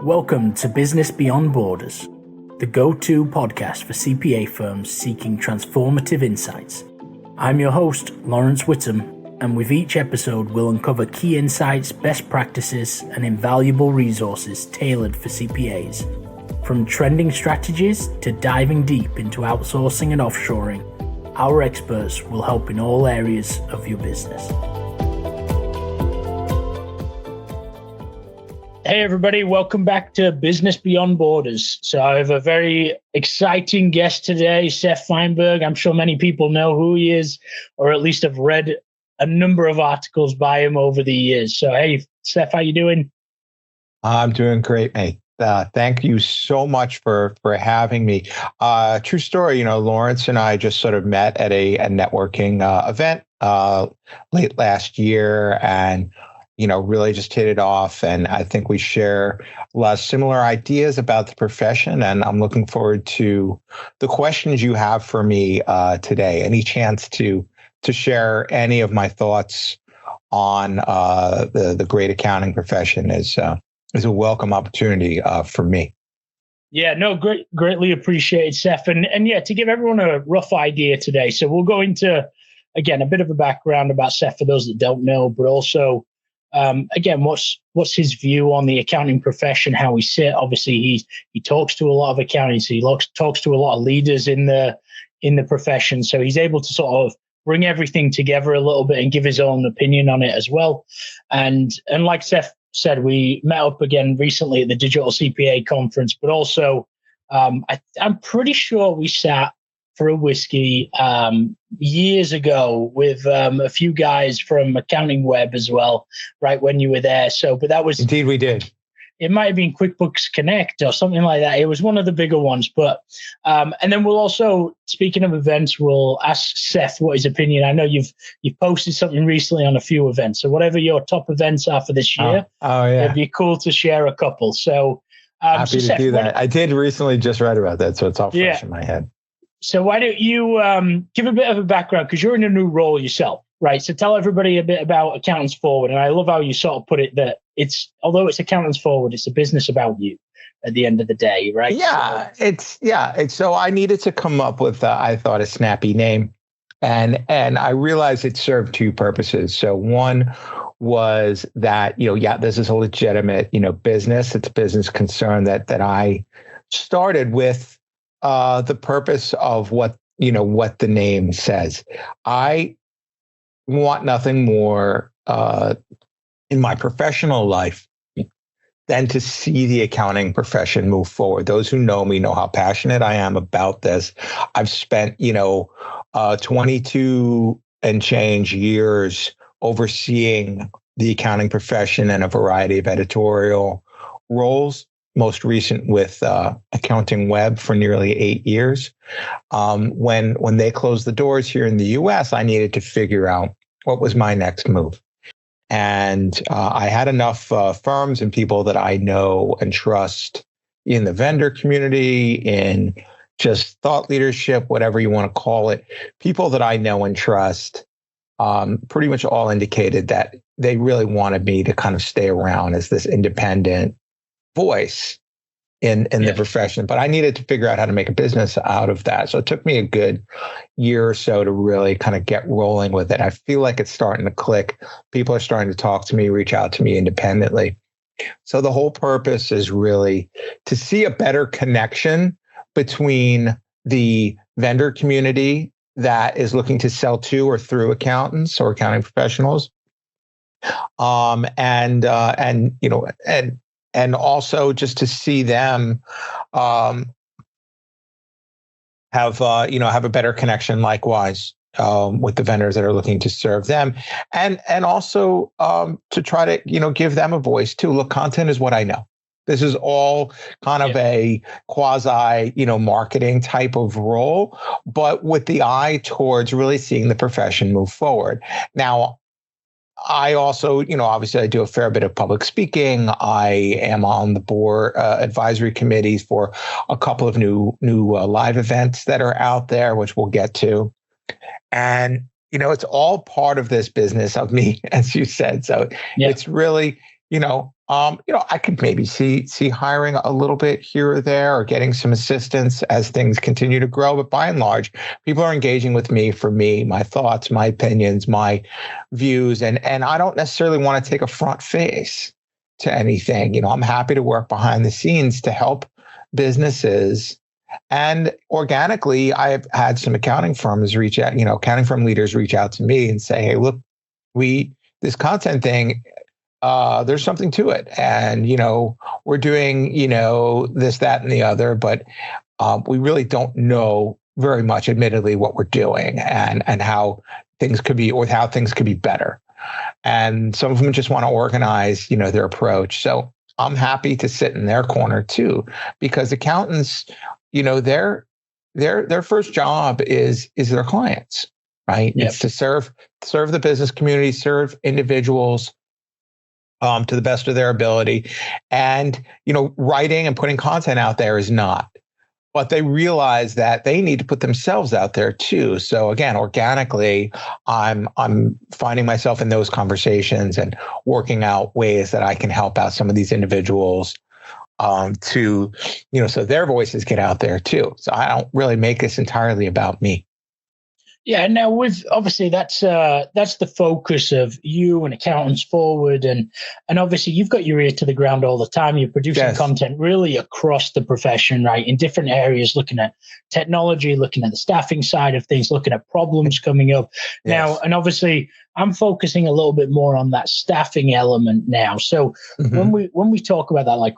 Welcome to Business Beyond Borders, the go-to podcast for CPA firms seeking transformative insights. I'm your host, Lawrence Whittam, and with each episode we'll uncover key insights, best practices, and invaluable resources tailored for CPAs. From trending strategies to diving deep into outsourcing and offshoring, our experts will help in all areas of your business. Hey everybody, welcome back to Business Beyond Borders. So I have a very exciting guest today, Seth Fineberg. I'm sure many people know who he is, or at least have read a number of articles by him over the years. So hey, Seth, how you doing? I'm doing great, mate. Thank you so much for having me. True story, Lawrence and I just sort of met at a networking event late last year, and really just hit it off. And I think we share a lot of similar ideas about the profession. And I'm looking forward to the questions you have for me today. Any chance to share any of my thoughts on the great accounting profession is a welcome opportunity for me. Yeah, no, greatly appreciated, Seth. And yeah, to give everyone a rough idea today. So we'll go into, again, a bit of a background about Seth for those that don't know, but also again, what's his view on the accounting profession, how we sit. Obviously, he talks to a lot of accountants. He talks to a lot of leaders in the profession. So he's able to sort of bring everything together a little bit and give his own opinion on it as well. And like Seth said, we met up again recently at the Digital CPA conference, but also I'm pretty sure we sat for a whiskey years ago with a few guys from Accounting Web as well, right when you were there. So, but that was... Indeed, we did. It might have been QuickBooks Connect or something like that. It was one of the bigger ones. But and then we'll also, speaking of events, we'll ask Seth what his opinion. I know you've posted something recently on a few events. So whatever your top events are for this year, yeah, it'd be cool to share a couple. So happy to do that. I did recently just read about that, so it's all fresh in my head. So why don't you give a bit of a background, because you're in a new role yourself, right? So tell everybody a bit about Accountants Forward. And I love how you sort of put it that although it's Accountants Forward, it's a business about you at the end of the day, right? Yeah, so I needed to come up with, I thought, a snappy name. And I realized it served two purposes. So one was that, this is a legitimate, business. It's a business concern that I started with the purpose of what the name says. I want nothing more in my professional life than to see the accounting profession move forward. Those who know me know how passionate I am about this. I've spent, 22 and change years overseeing the accounting profession and a variety of editorial roles. Most recent with Accounting Web for nearly 8 years. When they closed the doors here in the US, I needed to figure out what was my next move. And I had enough firms and people that I know and trust in the vendor community, in just thought leadership, whatever you want to call it, people that I know and trust, pretty much all indicated that they really wanted me to kind of stay around as this independent voice in the profession. But I needed to figure out how to make a business out of that. So it took me a good year or so to really kind of get rolling with it. I feel like it's starting to click. People are starting to talk to me, reach out to me independently. So the whole purpose is really to see a better connection between the vendor community that is looking to sell to or through accountants or accounting professionals, and also just to see them have a better connection likewise with the vendors that are looking to serve them, and also to try to give them a voice too. Look, content is what I know. This is all kind of a quasi marketing type of role, but with the eye towards really seeing the profession move forward. Now, I also, obviously I do a fair bit of public speaking. I am on the board advisory committees for a couple of new live events that are out there, which we'll get to. And, it's all part of this business of me, as you said. So it's really, I could maybe see hiring a little bit here or there, or getting some assistance as things continue to grow. But by and large, people are engaging with me for me, my thoughts, my opinions, my views, and I don't necessarily want to take a front face to anything. I'm happy to work behind the scenes to help businesses. And organically, I've had some accounting firms reach out, accounting firm leaders reach out to me and say, hey, look, this content thing, there's something to it. And, we're doing, this, that, and the other, but we really don't know very much, admittedly, what we're doing and how things could be, or how things could be better. And some of them just want to organize, their approach. So I'm happy to sit in their corner too, because accountants, their first job is their clients, right? Yep. It's to serve the business community, serve individuals to the best of their ability. And, writing and putting content out there is not. But they realize that they need to put themselves out there too. So again, organically, I'm finding myself in those conversations and working out ways that I can help out some of these individuals to, so their voices get out there too. So I don't really make this entirely about me. Yeah, now with obviously that's the focus of you and Accountants Forward, and obviously you've got your ear to the ground all the time. You're producing content really across the profession, right? In different areas, looking at technology, looking at the staffing side of things, looking at problems coming up now, and obviously I'm focusing a little bit more on that staffing element now. So when we talk about that, like.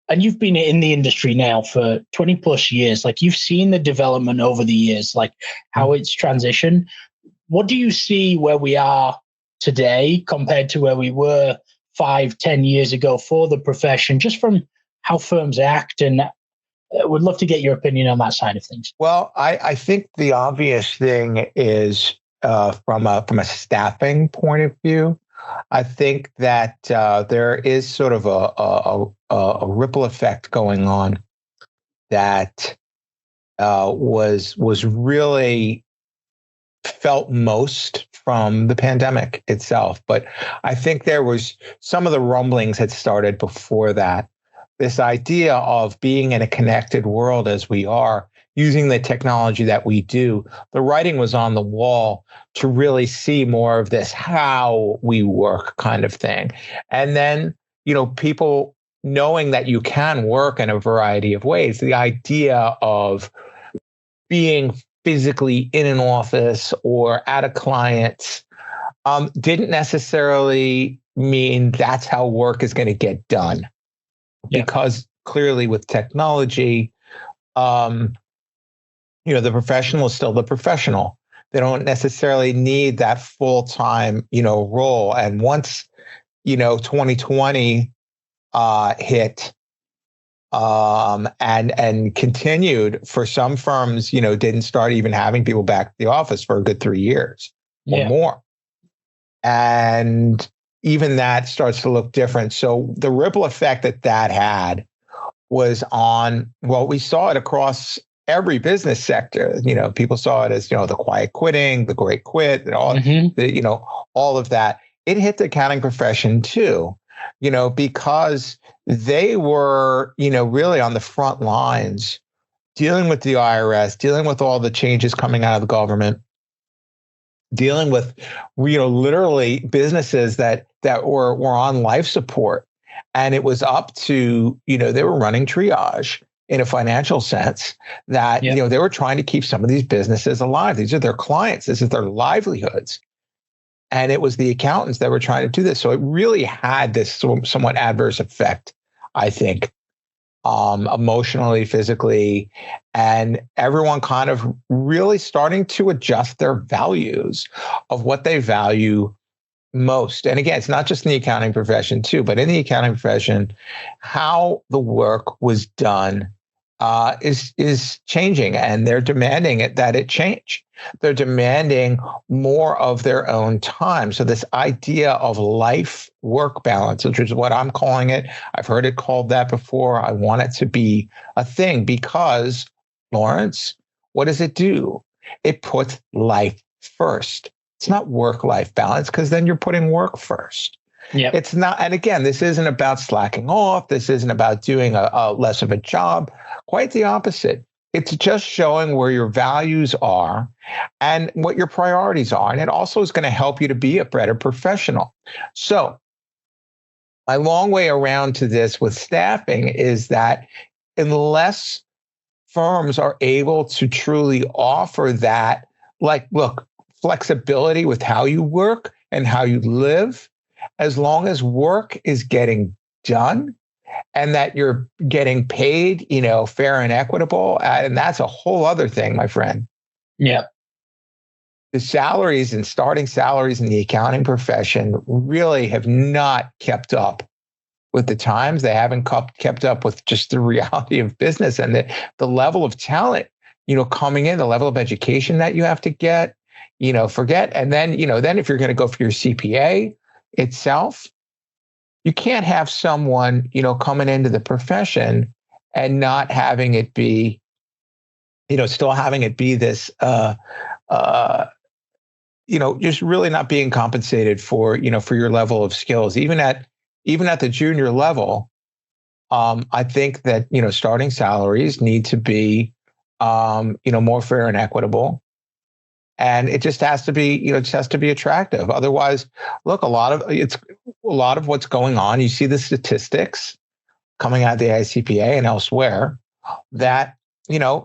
And you've been in the industry now for 20 plus years. Like you've seen the development over the years, like how it's transitioned. What do you see where we are today compared to where we were 5-10 years ago for the profession, just from how firms act? And would love to get your opinion on that side of things. Well, I think the obvious thing is from a staffing point of view, I think that there is sort of a ripple effect going on that was really felt most from the pandemic itself. But I think there was some of the rumblings had started before that. This idea of being in a connected world as we are, using the technology that we do, the writing was on the wall to really see more of this how we work kind of thing. And then, people knowing that you can work in a variety of ways, the idea of being physically in an office or at a client didn't necessarily mean that's how work is going to get done. Yeah. Because clearly with technology, the professional is still the professional. They don't necessarily need that full-time, role. And once, 2020 hit and continued for some firms, didn't start even having people back to the office for a good 3 years or more. And even that starts to look different. So the ripple effect that had was on, well, we saw it across every business sector. People saw it as, the quiet quitting, the great quit, and all, all of that. It hit the accounting profession too, because they were, really on the front lines dealing with the IRS, dealing with all the changes coming out of the government, dealing with, literally businesses that were on life support. And it was up to, they were running triage in a financial sense that, they were trying to keep some of these businesses alive. These are their clients. This is their livelihoods. And it was the accountants that were trying to do this. So it really had this somewhat adverse effect, I think, emotionally, physically, and everyone kind of really starting to adjust their values of what they value most. And again, it's not just in the accounting profession too, but in the accounting profession, how the work was done is changing, and they're demanding that it change. They're demanding more of their own time. So this idea of life-work balance, which is what I'm calling it, I've heard it called that before. I want it to be a thing because, Lawrence, what does it do? It puts life first. It's not work-life balance because then you're putting work first. Yeah. It's not, and again, this isn't about slacking off. This isn't about doing a less of a job. Quite the opposite. It's just showing where your values are and what your priorities are. And it also is going to help you to be a better professional. So my long way around to this with staffing is that unless firms are able to truly offer that, like, look, flexibility with how you work and how you live, as long as work is getting done and that you're getting paid, fair and equitable. And that's a whole other thing, my friend. Yeah. The salaries and starting salaries in the accounting profession really have not kept up with the times. They haven't kept up with just the reality of business and the level of talent, coming in, the level of education that you have to get, forget. And then, then if you're going to go for your CPA itself, you can't have someone, coming into the profession and not having it be, still having it be this, just really not being compensated for, for your level of skills, even at the junior level. I think that, starting salaries need to be, more fair and equitable. And it just has to be, attractive. Otherwise, look, a lot of what's going on, you see the statistics coming out of the ICPA and elsewhere that,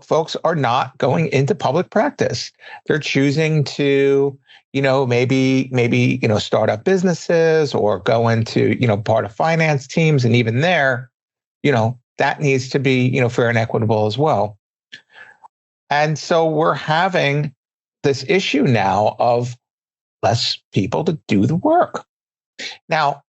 folks are not going into public practice. They're choosing to, maybe, start up businesses or go into, part of finance teams. And even there, that needs to be, fair and equitable as well. And so we're having this issue now of less people to do the work. Now,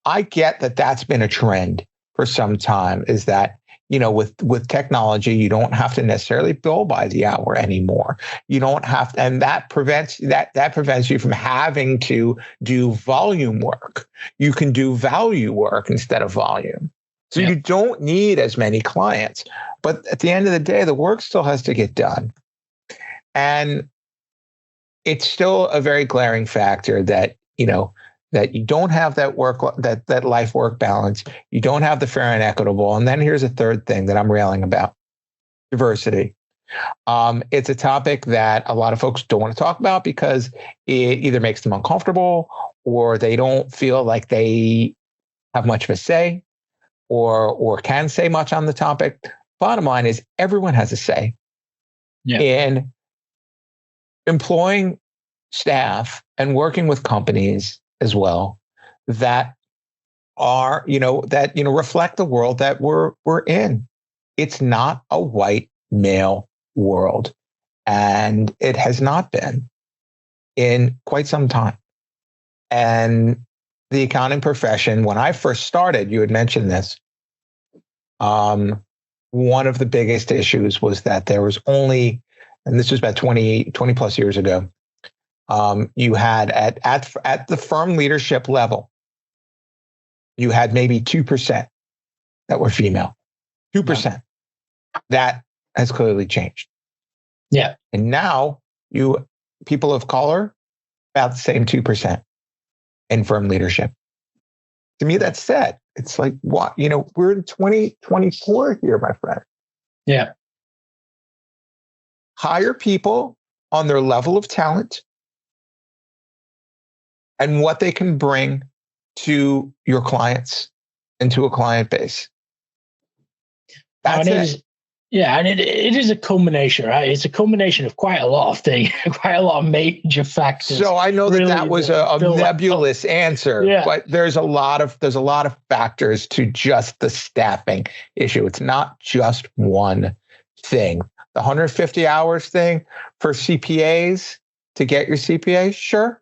I get that that's been a trend for some time, is that, with technology, you don't have to necessarily bill by the hour anymore. You don't have to, and that prevents you from having to do volume work. You can do value work instead of volume. So you don't need as many clients. But at the end of the day, the work still has to get done. And it's still a very glaring factor that, that you don't have that that life work balance. You don't have the fair and equitable. And then here's a third thing that I'm railing about: diversity. It's a topic that a lot of folks don't want to talk about because it either makes them uncomfortable or they don't feel like they have much of a say or can say much on the topic. Bottom line is everyone has a say in employing staff and working with companies as well that are, reflect the world that we're in. It's not a white male world, and it has not been in quite some time. And the accounting profession, when I first started, you had mentioned this, one of the biggest issues was that there was only, and this was about 20 plus years ago, you had at the firm leadership level, you had maybe 2% that were female. 2%. Wow. That has clearly changed. Yeah. And now people of color, about the same 2% in firm leadership. To me, that's sad. It's like, what? We're in 2024 here, my friend. Yeah. Hire people on their level of talent and what they can bring to your clients and to a client base. That's it. And it is a combination, right? It's a combination of quite a lot of things, quite a lot of major factors. So I know really that was a nebulous answer, but there's a lot of factors to just the staffing issue. It's not just one thing. The 150 hours thing for CPAs to get your CPA, sure.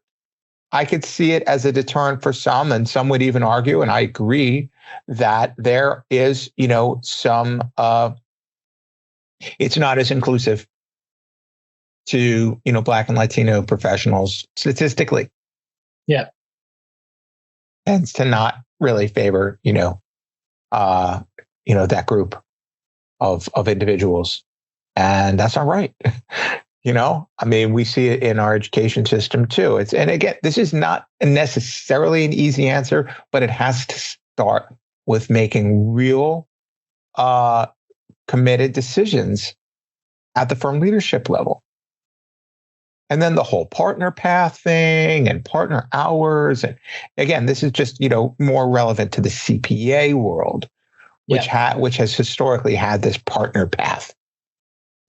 I could see it as a deterrent for some, and some would even argue, and I agree, that there is, some, it's not as inclusive to, Black and Latino professionals statistically. Yeah. Tends to not really favor, that group of individuals. And that's not right. I mean, we see it in our education system too. And again, this is not necessarily an easy answer, but it has to start with making real committed decisions at the firm leadership level. And then the whole partner path thing and partner hours. And again, this is just, more relevant to the CPA world, which has historically had this partner path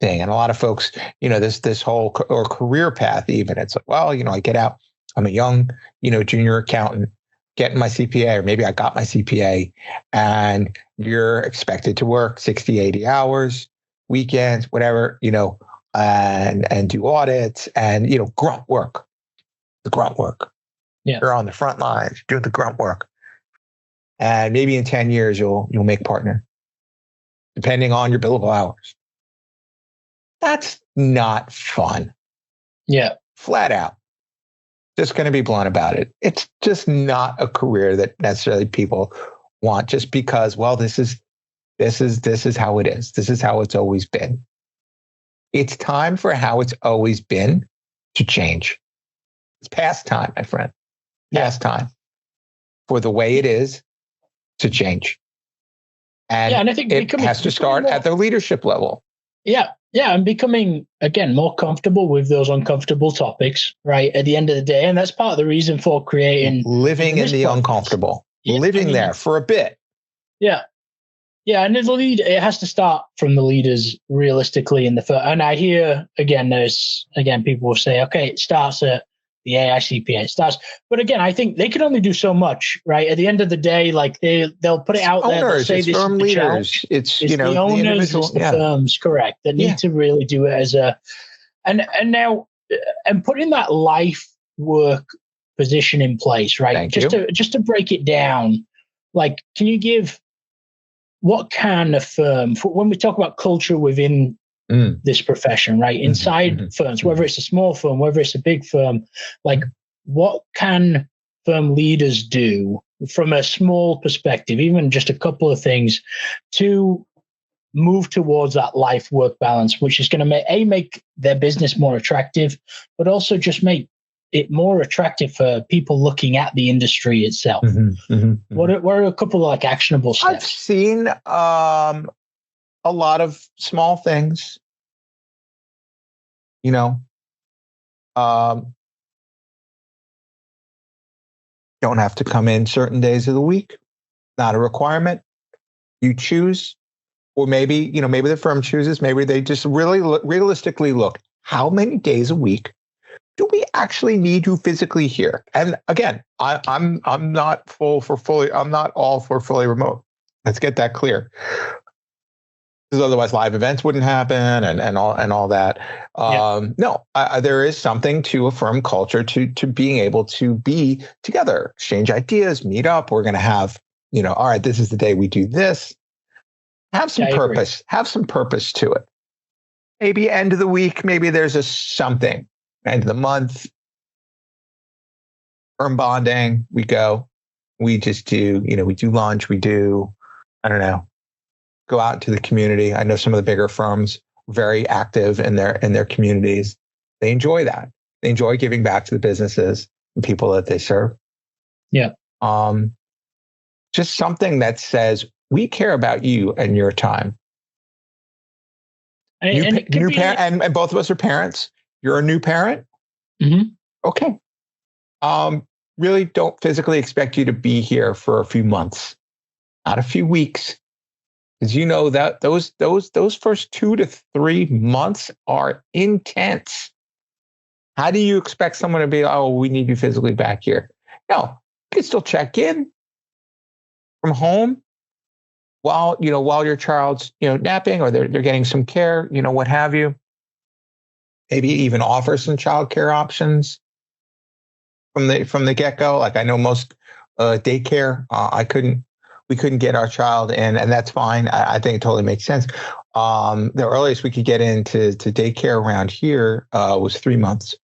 thing. And a lot of folks, this whole or career path, even it's like, well, I get out, I'm a young, junior accountant, getting my CPA, or maybe I got my CPA, and you're expected to work 60, 80 hours, weekends, whatever, and do audits and, grunt work, the grunt work. Yeah. You're on the front lines, doing the grunt work. And maybe in 10 years, you'll make partner, depending on your billable hours. That's not fun. Yeah. Flat out. Just going to be blunt about it. It's just not a career that necessarily people want, just because, well, this is how it is. This is how it's always been. It's time for how it's always been to change. It's past time, my friend. Past time for the way it is to change. And I think it has to start at the leadership level. Yeah. Yeah. And becoming, again, more comfortable with those uncomfortable topics, right? At the end of the day. And that's part of the reason for creating. Living in the uncomfortable. Yeah, living there for a bit. Yeah. Yeah. And it has to start from the leaders realistically in the first. And I hear, people will say, okay, it starts at the AICPA. It starts. But again, I think they can only do so much, right? At the end of the day, like they'll put it out there. They'll say this firm is the leaders. challenge. It's the owners, it's the firms, correct, that need to really do it as a, and now, and putting that life work position in place, right? Just to break it down, like, can you give, what can a firm, when we talk about culture within this profession, right? Inside firms, whether it's a small firm, whether it's a big firm, like, what can firm leaders do from a small perspective, even just a couple of things, to move towards that life work balance, which is going to make their business more attractive, but also just make it more attractive for people looking at the industry itself? What are a couple of like actionable steps? I've seen a lot of small things, don't have to come in certain days of the week, not a requirement. You choose, or maybe the firm chooses, maybe they just really realistically look, how many days a week do we actually need you physically here? And again, I'm not all for fully remote. Let's get that clear. Because otherwise live events wouldn't happen and all that. No, there is something to a firm culture to being able to be together, exchange ideas, meet up. We're going to have, all right, this is the day we do this. Have some purpose. Agree. Have some purpose to it. Maybe end of the week, maybe there's something. End of the month, firm bonding, we go. We just do, we do lunch, we do, I don't know, go out into the community. I know some of the bigger firms very active in their communities. They enjoy that. They enjoy giving back to the businesses and people that they serve. Yeah. Just something that says, we care about you and your time. And both of us are parents. You're a new parent. Okay. Really don't physically expect you to be here for a few months, not a few weeks. Because that those first 2 to 3 months are intense. How do you expect someone to be, oh, we need you physically back here? No, you can still check in from home while your child's napping, or they're getting some care, what have you. Maybe even offer some childcare options from the get-go. Like, I know most daycare, we couldn't get our child in, and that's fine. I think it totally makes sense. The earliest we could get into daycare around here was 3 months.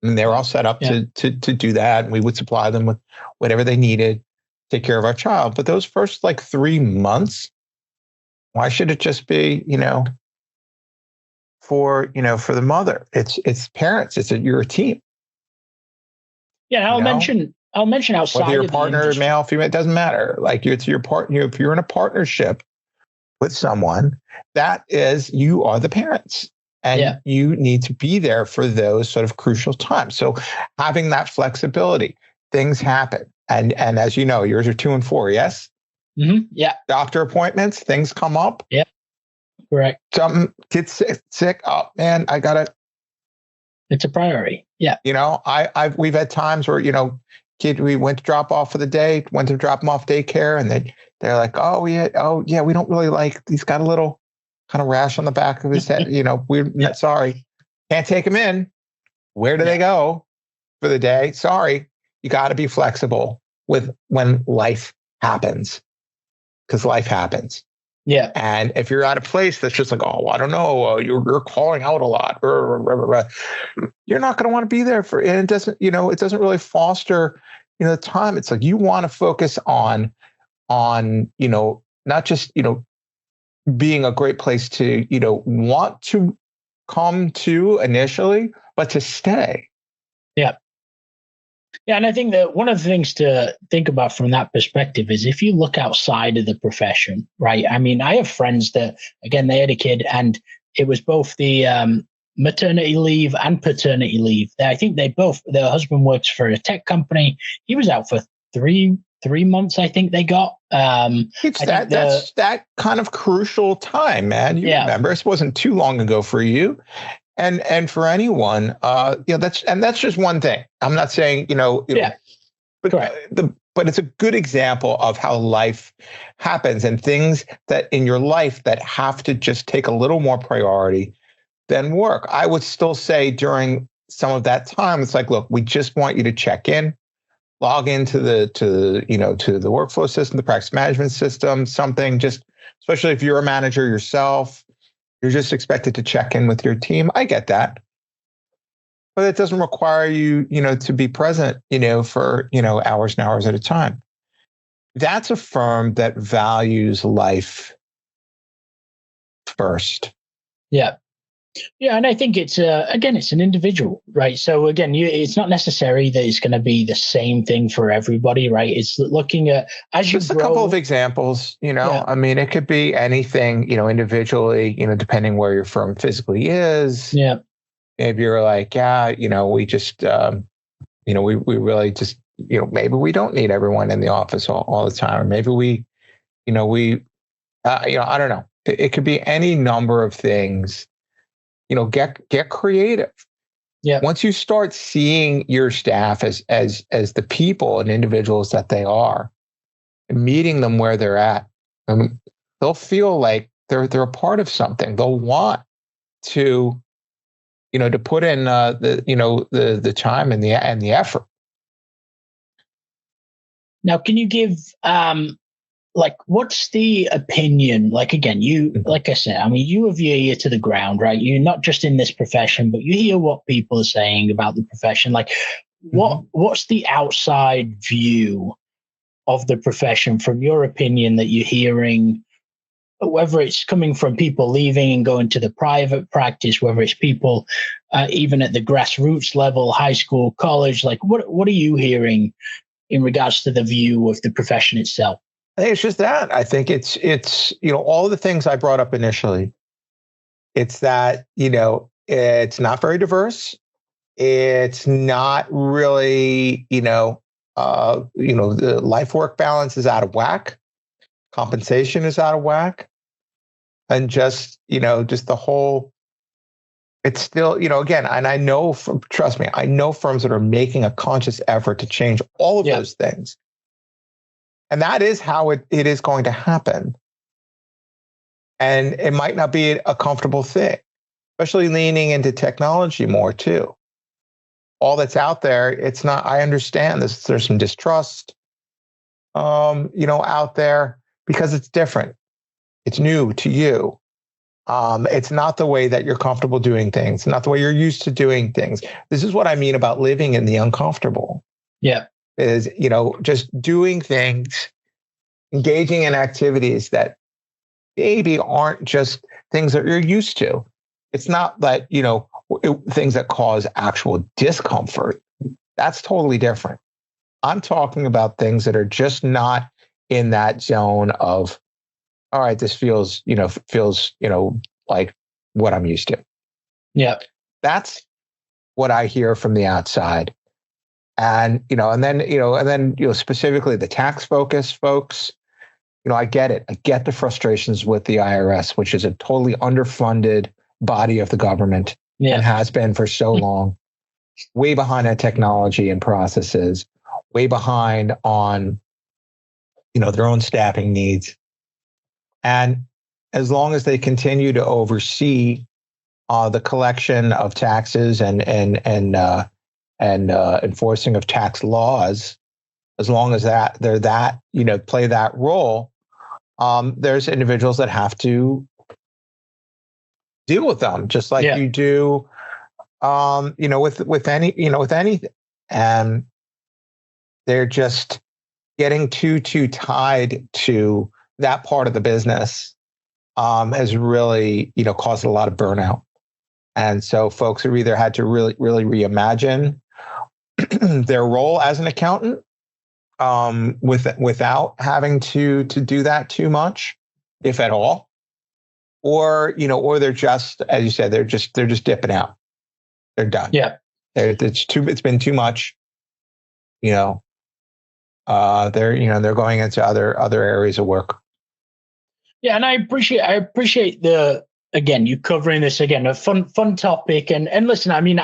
And they were all set up to do that. And we would supply them with whatever they needed, take care of our child. But those first 3 months, why should it just be, for the mother. It's parents. You're a team. Yeah, I'll mention outside whether your of partner, the male, female, it doesn't matter. Like it's your partner. If you're in a partnership with someone, that is, you are the parents, and you need to be there for those sort of crucial times. So having that flexibility, things happen, and as you know, yours are 2 and 4. Yes. Mm-hmm. Yeah. Doctor appointments, things come up. Yeah. Correct. Something gets sick. Oh man, I gotta. It's a priority. Yeah. We've had times where, we went to drop off for the day, went to drop him off daycare, and they're like, oh yeah, we don't really like, he's got a little kind of rash on the back of his head. We're sorry, can't take him in. Where do they go for the day? Sorry, you got to be flexible with when life happens, because life happens. Yeah. And if you're at a place that's just like, oh, I don't know, you're calling out a lot, you're not going to want to be there and it doesn't really foster, the time. It's like you want to focus on, not just, being a great place to, want to come to initially, but to stay. Yeah. Yeah, and I think that one of the things to think about from that perspective is if you look outside of the profession, right? I mean, I have friends that, again, they had a kid and it was both the maternity leave and paternity leave. I think their husband works for a tech company. He was out for three months, I think they got. That's that kind of crucial time, man. You remember, this wasn't too long ago for you. And for anyone, that's just one thing. I'm not saying, but it's a good example of how life happens and things that in your life that have to just take a little more priority than work. I would still say during some of that time, it's like, look, we just want you to check in, log into the workflow system, the practice management system, something, just especially if you're a manager yourself. You're just expected to check in with your team. I get that. But it doesn't require you, to be present, for, hours and hours at a time. That's a firm that values life first. Yeah. Yeah. And I think it's an individual, right? So again, it's not necessary that it's going to be the same thing for everybody, right? It's looking at, as you just grow, a couple of examples, I mean, it could be anything, individually, depending where your firm physically is. Yeah. Maybe you're like, we just, we really just, maybe we don't need everyone in the office all the time. Or maybe I don't know. It could be any number of things. Get creative. Yeah. Once you start seeing your staff as the people and individuals that they are, and meeting them where they're at, they'll feel like they're a part of something. They'll want to, to put in the time and the effort. Now, can you give what's the opinion? Like, again, like I said, I mean, you have your ear to the ground, right? You're not just in this profession, but you hear what people are saying about the profession. Like, what's the outside view of the profession from your opinion that you're hearing, whether it's coming from people leaving and going to the private practice, whether it's people even at the grassroots level, high school, college, like what are you hearing in regards to the view of the profession itself? I think it's just that. I think it's all the things I brought up initially. It's that, it's not very diverse. It's not really, the life-work balance is out of whack. Compensation is out of whack. And just the whole, it's still, again, and I know, trust me, I know firms that are making a conscious effort to change all of those things. And that is how it is going to happen. And it might not be a comfortable thing, especially leaning into technology more too. All that's out there, it's not, I understand this, there's some distrust, out there because it's different. It's new to you. It's not the way that you're comfortable doing things, not the way you're used to doing things. This is what I mean about living in the uncomfortable. Yeah. Is, just doing things, engaging in activities that maybe aren't just things that you're used to. It's not that, things that cause actual discomfort. That's totally different. I'm talking about things that are just not in that zone of, all right, this feels like what I'm used to. Yeah. That's what I hear from the outside. And, and then specifically the tax focus folks, I get it. I get the frustrations with the IRS, which is a totally underfunded body of the government and has been for so long, way behind on technology and processes, way behind on, their own staffing needs. And as long as they continue to oversee the collection of taxes and enforcing of tax laws, as long as they're that, play that role, there's individuals that have to deal with them, just like you do, with anything. And they're just getting too tied to that part of the business, has really, caused a lot of burnout. And so folks have either had to really, really reimagine their role as an accountant, without having to do that too much, if at all, or they're just, as you said, they're just dipping out. They're done. Yeah, it's been too much. They're going into other areas of work. Yeah, and I appreciate you covering this again, a fun topic. And listen, I mean,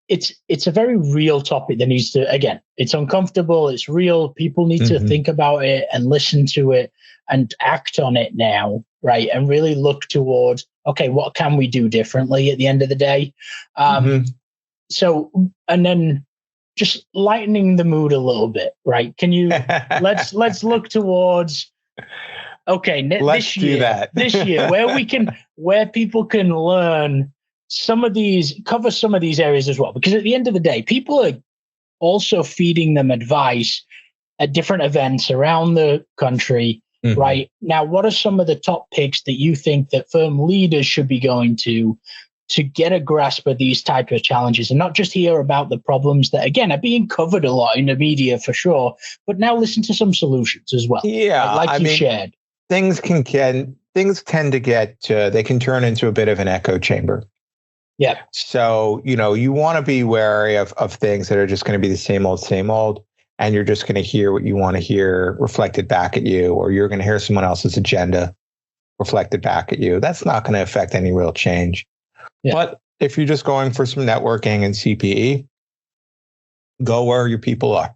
it's a very real topic that needs to, again, it's uncomfortable, it's real. People need to think about it and listen to it and act on it now, right? And really look towards, okay, what can we do differently at the end of the day? So, and then just lightening the mood a little bit, right? Can you, let's look towards, okay, this year, where people can learn cover some of these areas as well. Because at the end of the day, people are also feeding them advice at different events around the country, right? Now, what are some of the top picks that you think that firm leaders should be going to get a grasp of these type of challenges and not just hear about the problems that, again, are being covered a lot in the media for sure, but now listen to some solutions as well. Yeah. Like you shared. Things tend to get, they can turn into a bit of an echo chamber. Yeah. So, you want to be wary of things that are just going to be the same old, and you're just going to hear what you want to hear reflected back at you, or you're going to hear someone else's agenda reflected back at you. That's not going to affect any real change. Yeah. But if you're just going for some networking and CPE, go where your people are,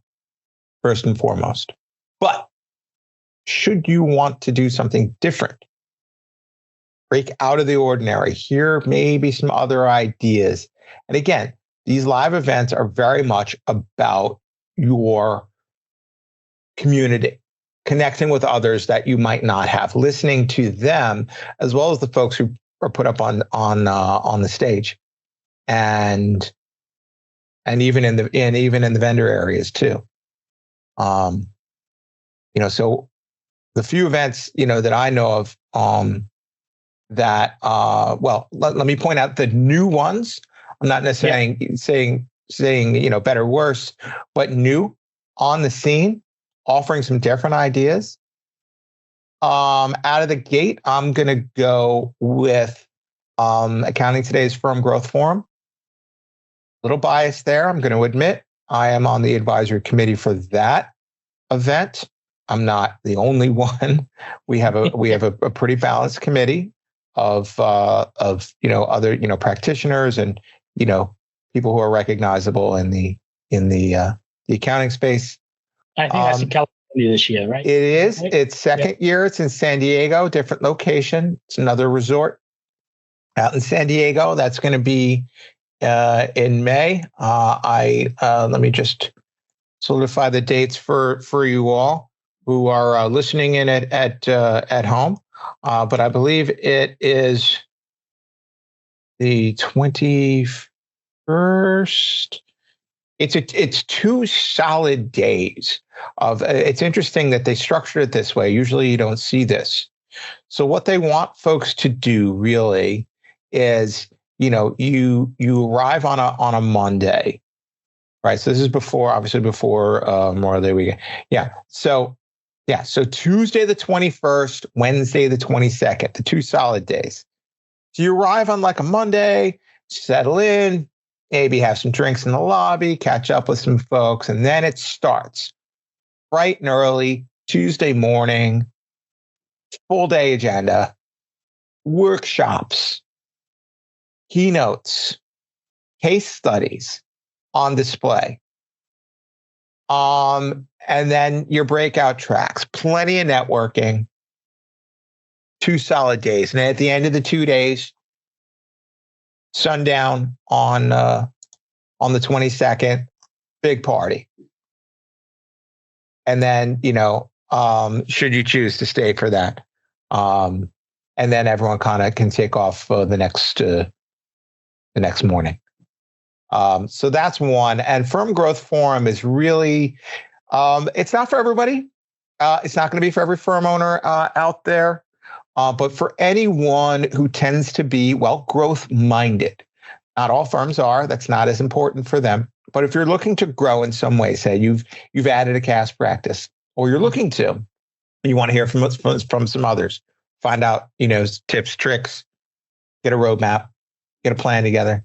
first and foremost. But should you want to do something different, break out of the ordinary, hear maybe some other ideas. And again, these live events are very much about your community, connecting with others that you might not have, listening to them, as well as the folks who are put up on the stage, and even in the vendor areas too. So the few events that I know of, let me point out the new ones. I'm not necessarily saying better or worse, but new on the scene, offering some different ideas. Out of the gate, I'm going to go with Accounting Today's Firm Growth Forum. A little biased there, I'm going to admit. I am on the advisory committee for that event. I'm not the only one. We have a pretty balanced committee of other practitioners and people who are recognizable in the accounting space. I think that's in California this year, right? It is. Right? It's second year. It's in San Diego, different location. It's another resort out in San Diego. That's going to be in May. Let me just solidify the dates for you all who are listening in at home. But I believe it is the 21st. It's 2 solid days of. It's interesting that they structured it this way. Usually, you don't see this. So what they want folks to do really is, you arrive on a Monday, right? So this is obviously before Memorial Day weekend. Yeah. So Tuesday the 21st, Wednesday the 22nd, the 2 solid days. So you arrive on like a Monday, settle in, maybe have some drinks in the lobby, catch up with some folks, and then it starts bright and early, Tuesday morning, full day agenda, workshops, keynotes, case studies on display. And then your breakout tracks, plenty of networking, 2 solid days. And at the end of the 2 days, sundown on the 22nd, big party. And then, should you choose to stay for that. And then everyone kind of can take off the next morning. So that's one. And Firm Growth Forum is really, it's not for everybody. It's not going to be for every firm owner out there. But for anyone who tends to be, growth minded. Not all firms are. That's not as important for them. But if you're looking to grow in some way, say you've added a CAS practice, or you're looking to, and you want to hear from some others, find out, tips, tricks, get a roadmap, get a plan together.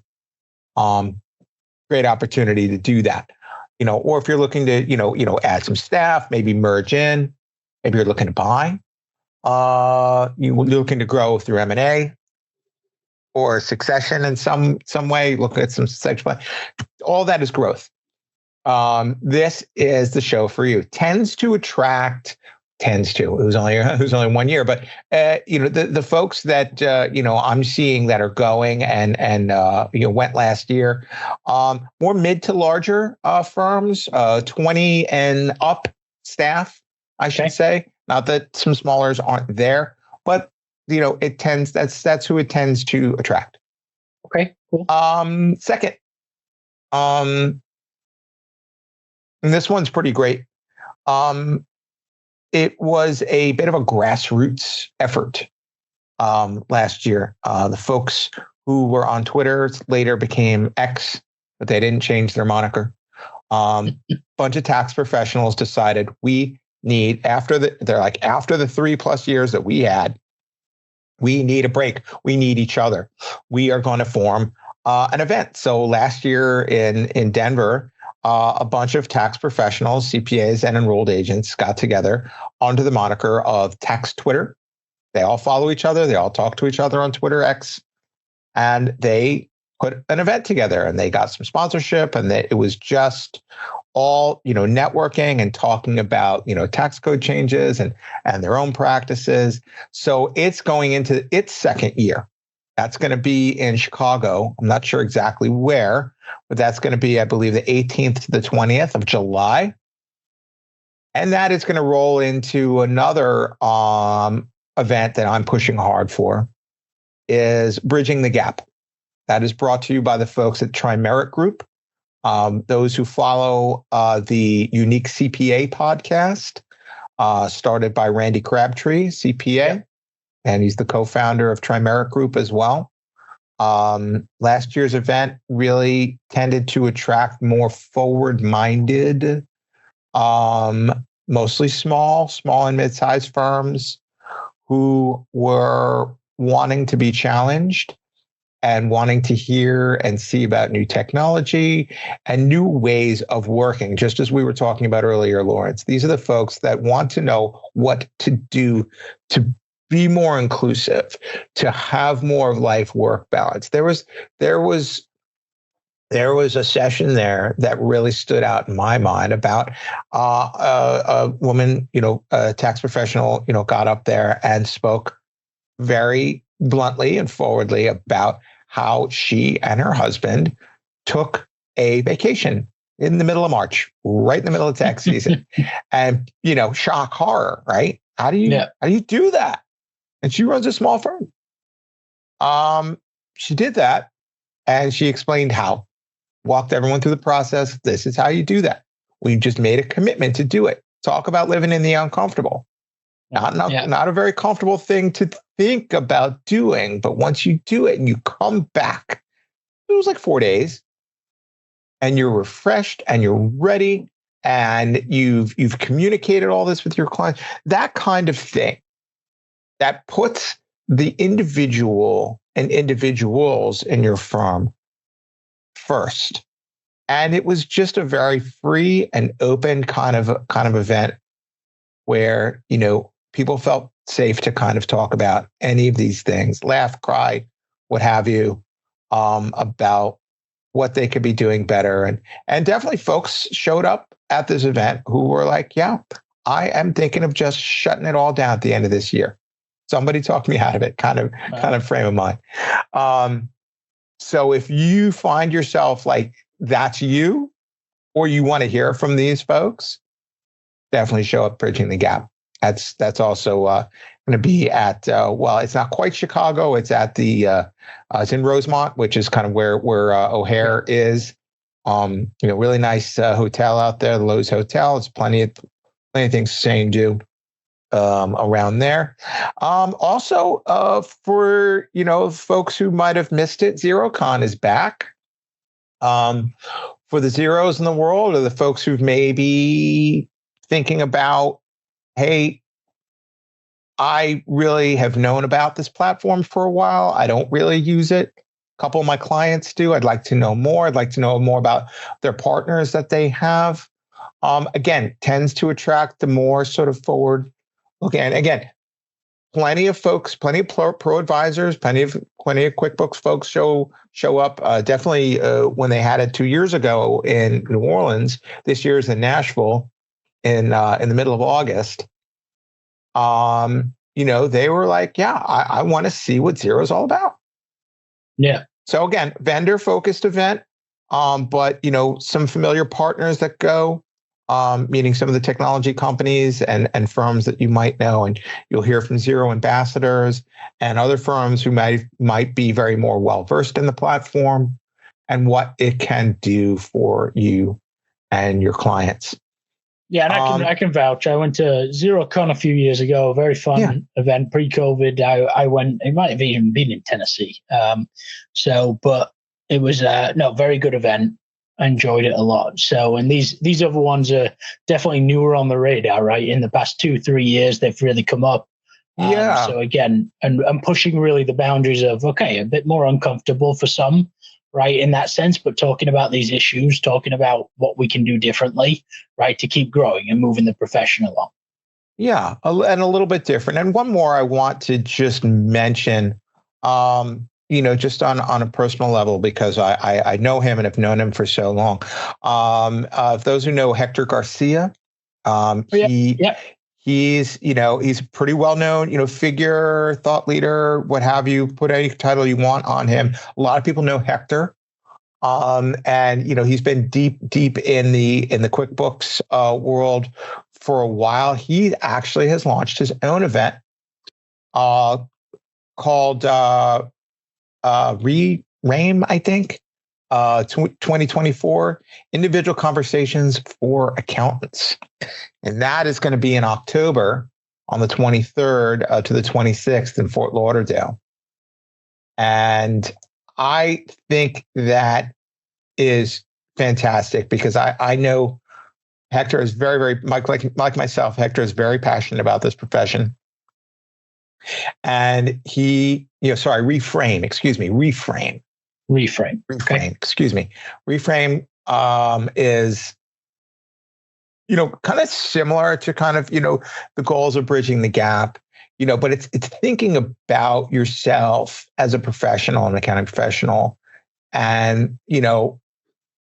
Great opportunity to do that. Or if you're looking to, add some staff, maybe merge in, maybe you're looking to buy, you're looking to grow through M&A or succession in some way, look at some succession plan. All that is growth. This is the show for you. It was only 1 year, but the folks that I'm seeing that are going and went last year, more mid to larger firms, 20 and up staff, I should say. Not that some smallers aren't there, but that's who it tends to attract. Okay, cool. Second, and this one's pretty great. It was a bit of a grassroots effort last year. The folks who were on Twitter later became X, but they didn't change their moniker. Bunch of tax professionals decided we need, after the 3+ years that we had, we need a break. We need each other. We are going to form an event. So last year in Denver, a bunch of tax professionals, CPAs, and enrolled agents got together under the moniker of Tax Twitter. They all follow each other. They all talk to each other on Twitter X, and they put an event together. And they got some sponsorship, and it was just all networking and talking about tax code changes and their own practices. So it's going into its second year. That's going to be in Chicago. I'm not sure exactly where, but that's going to be, I believe, the 18th to the 20th of July. And that is going to roll into another event that I'm pushing hard for, is Bridging the Gap. That is brought to you by the folks at Trimerit Group. Those who follow the Unique CPA podcast, started by Randy Crabtree, CPA. Yep. And he's the co-founder of Trimerit Group as well. Last year's event really tended to attract more forward-minded, mostly small and mid-sized firms who were wanting to be challenged and wanting to hear and see about new technology and new ways of working, just as we were talking about earlier, Lawrence. These are the folks that want to know what to do to be more inclusive, to have more life-work balance. There was a session there that really stood out in my mind about a woman, a tax professional, got up there and spoke very bluntly and forwardly about how she and her husband took a vacation in the middle of March, right in the middle of tax season. And, shock, horror, right? How do you do that? And she runs a small firm. She did that, and she explained how. Walked everyone through the process. This is how you do that. We just made a commitment to do it. Talk about living in the uncomfortable. Not a very comfortable thing to think about doing, but once you do it and you come back, it was like 4 days, and you're refreshed and you're ready, and you've communicated all this with your clients. That kind of thing that puts the individual and individuals in your firm first. And it was just a very free and open kind of event where, people felt safe to kind of talk about any of these things, laugh, cry, what have you, about what they could be doing better. And definitely folks showed up at this event who were like, yeah, I am thinking of just shutting it all down at the end of this year. Somebody talked me out of it, kind of frame of mind. So if you find yourself like that's you, or you want to hear from these folks, definitely show up Bridging the Gap. That's also going to be at it's not quite Chicago. It's at the it's in Rosemont, which is kind of where O'Hare is. Really nice hotel out there, the Lowe's Hotel. It's plenty of things to say and do around there. Also, for folks who might have missed it, ZeroCon is back. For the zeros in the world, or the folks who may be thinking about, hey, I really have known about this platform for a while. I don't really use it. A couple of my clients do. I'd like to know more. I'd like to know more about their partners that they have. Again, tends to attract the more sort of forward looking. And again, plenty of folks, plenty of pro advisors, plenty of QuickBooks folks show up. Definitely when they had it 2 years ago in New Orleans, this year is in Nashville in the middle of August. They were like, yeah, I want to see what Xero is all about. Yeah. So again, vendor focused event, but some familiar partners that go, meeting some of the technology companies and firms that you might know, and you'll hear from Xero ambassadors and other firms who might be very more well versed in the platform and what it can do for you and your clients. Yeah, and I can vouch. I went to ZeroCon a few years ago, a very fun event pre-COVID. I went, it might have even been in Tennessee. But it was very good event. I enjoyed it a lot. So, and these other ones are definitely newer on the radar, right? In the past 2-3 years, they've really come up. So again, and I'm pushing really the boundaries of, okay, a bit more uncomfortable for some, right, in that sense, but talking about these issues, talking about what we can do differently, right, to keep growing and moving the profession along. Yeah, and a little bit different. And one more I want to just mention, just on a personal level, because I know him and have known him for so long. Those who know Hector Garcia, he's pretty well known, figure, thought leader, what have you. Put any title you want on him. A lot of people know Hector, and he's been deep in the QuickBooks world for a while. He actually has launched his own event called RAIM, I think, 2024 Individual Conversations for Accountants. And that is going to be in October on the 23rd to the 26th in Fort Lauderdale. And I think that is fantastic because I know Hector is very, very, like myself, Hector is very passionate about this profession. And Reframe. Reframe is, kind of similar to kind of, the goals of Bridging the Gap, but it's thinking about yourself as a professional, an accounting professional, and,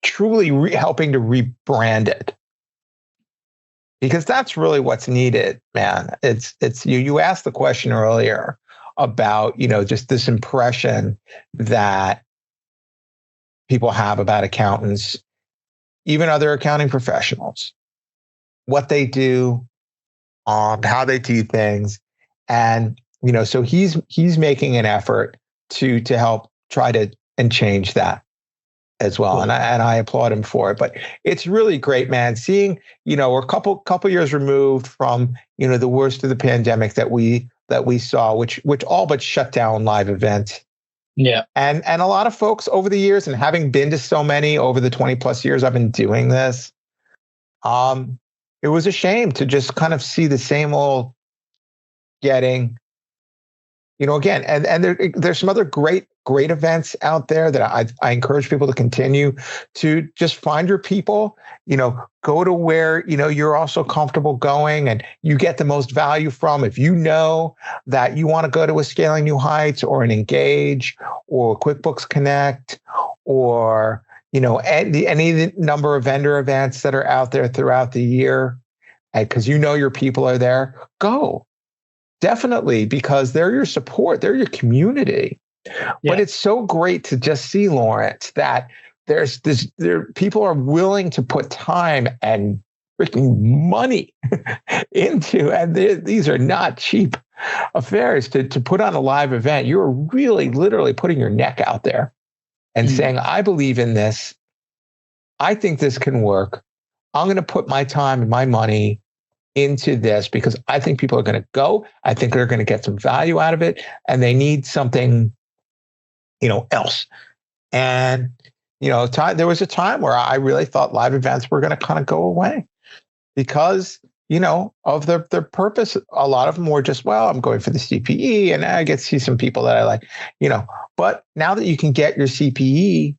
truly helping to rebrand it. Because that's really what's needed, man. It's you asked the question earlier about, just this impression that people have about accountants, even other accounting professionals, what they do, how they do things. And, so he's making an effort to help try to and change that. as well. And I applaud him for it. But it's really great, man. Seeing, we're a couple years removed from, the worst of the pandemic that we saw, which all but shut down live events. Yeah. And a lot of folks over the years, and having been to so many over the 20 plus years I've been doing this, it was a shame to just kind of see the same old getting, again, and there's some other great events out there that I encourage people to continue to just find your people, go to where, you're also comfortable going and you get the most value from. If you know that you want to go to a Scaling New Heights or an Engage or QuickBooks Connect or, any number of vendor events that are out there throughout the year, because your people are there, go. Definitely, because they're your support, they're your community. Yeah. But it's so great to just see, Lawrence, that people are willing to put time and freaking money into, and these are not cheap affairs to put on a live event. You're really literally putting your neck out there and saying, I believe in this. I think this can work. I'm going to put my time and my money into this because I think people are going to go. I think they're going to get some value out of it, and they need something, else. And, there was a time where I really thought live events were going to kind of go away because, of their purpose. A lot of them were just, well, I'm going for the CPE and I get to see some people that I like, but now that you can get your CPE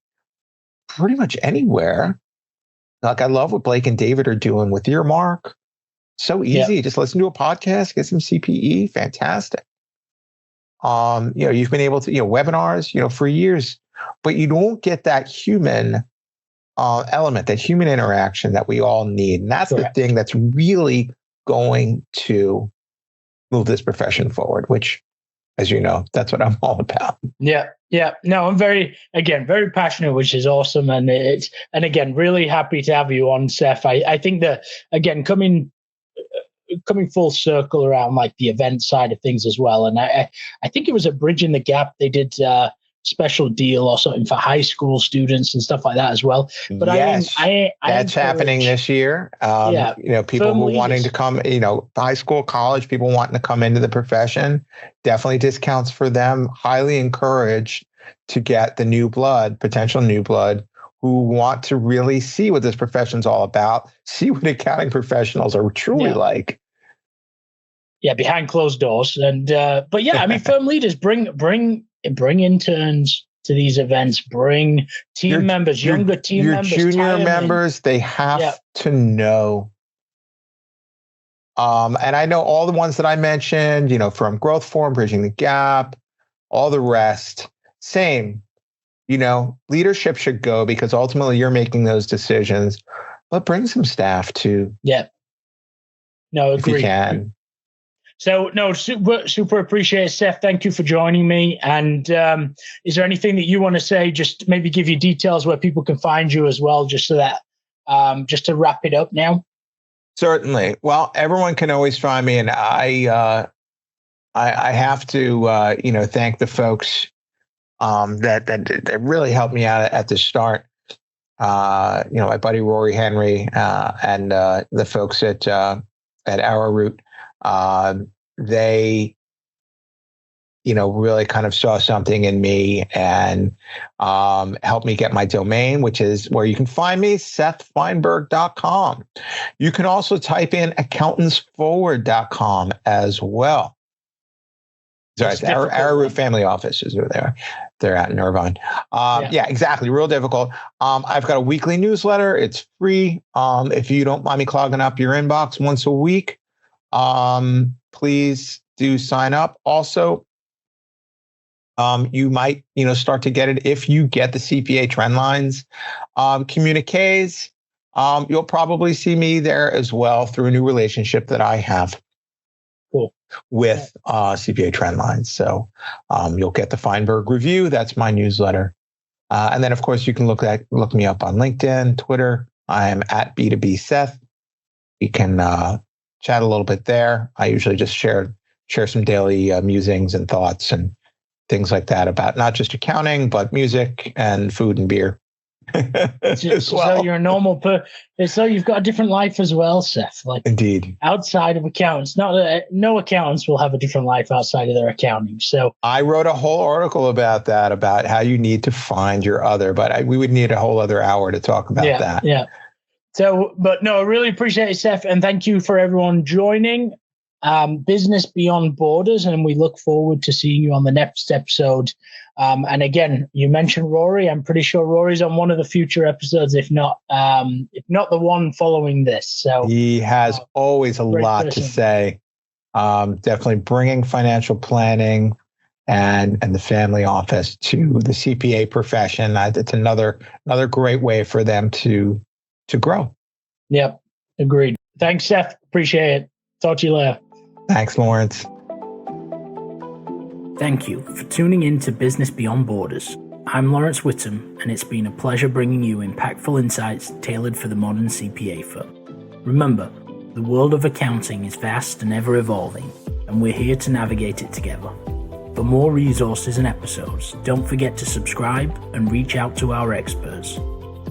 pretty much anywhere, like I love what Blake and David are doing with Earmark. So easy. Just listen to a podcast, get some CPE. Fantastic. You've been able to, webinars, for years, but you don't get that human element, that human interaction that we all need. And that's the thing that's really going to move this profession forward, which, as you know, that's what I'm all about. Yeah. Yeah. No, I'm very passionate, which is awesome. And again, really happy to have you on, Seth. I think that, again, coming full circle around like the event side of things as well. And I think it was at Bridging the Gap. They did a special deal or something for high school students and stuff like that as well. But yes, that's happening this year. People who are wanting to come, high school, college, people wanting to come into the profession, definitely discounts for them. Highly encouraged to get the new blood, potential new blood, who want to really see what this profession's all about, see what accounting professionals are truly like. Yeah, behind closed doors. And but yeah, I mean, firm leaders bring interns to these events, bring team members, younger team members, your junior members. They have to know. And I know all the ones that I mentioned, from Growth Forum, Bridging the Gap, all the rest. Same. Leadership should go because ultimately you're making those decisions, but bring some staff too. Yeah. No, agree. If you can. So, no, super appreciate it, Seth. Thank you for joining me. And is there anything that you want to say? Just maybe give you details where people can find you as well, just so that, just to wrap it up now. Certainly. Well, everyone can always find me, and I have to, thank the folks that really helped me out at the start. My buddy Rory Henry and the folks at Arrowroot. They, really kind of saw something in me and helped me get my domain, which is where you can find me, SethFineberg.com. You can also type in accountantsforward.com as well. Sorry, Arrowroot family offices are there. They're out in Irvine. Yeah, exactly. Real difficult. I've got a weekly newsletter. It's free. If you don't mind me clogging up your inbox once a week, please do sign up. Also, you might, start to get it if you get the CPA trend lines communiques. You'll probably see me there as well through a new relationship that I have. Cool. With CPA Trendlines. So you'll get the Fineberg Review. That's my newsletter. And then, of course, you can look me up on LinkedIn, Twitter. I am at B2B Seth. You can chat a little bit there. I usually just share some daily musings and thoughts and things like that about not just accounting, but music and food and beer. So you're a normal so you've got a different life as well, Seth. Like, indeed, outside of accountants, not that no accountants will have a different life outside of their accounting. So I wrote a whole article about that, about how you need to find your other, but we would need a whole other hour to talk about that. Yeah. So, but no, I really appreciate it, Seth, and thank you for everyone joining Business Beyond Borders, and we look forward to seeing you on the next episode. And again, you mentioned Rory. I'm pretty sure Rory's on one of the future episodes, if not the one following this. So he has always a lot to say. Definitely bringing financial planning and the family office to the CPA profession. It's another great way for them to grow. Yep, agreed. Thanks, Seth. Appreciate it. Talk to you later. Thanks, Lawrence. Thank you for tuning in to Business Beyond Borders. I'm Lawrence Whittam, and it's been a pleasure bringing you impactful insights tailored for the modern CPA firm. Remember, the world of accounting is vast and ever evolving, and we're here to navigate it together. For more resources and episodes, don't forget to subscribe and reach out to our experts.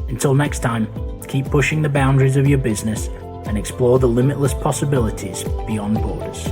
Until next time, keep pushing the boundaries of your business and explore the limitless possibilities beyond borders.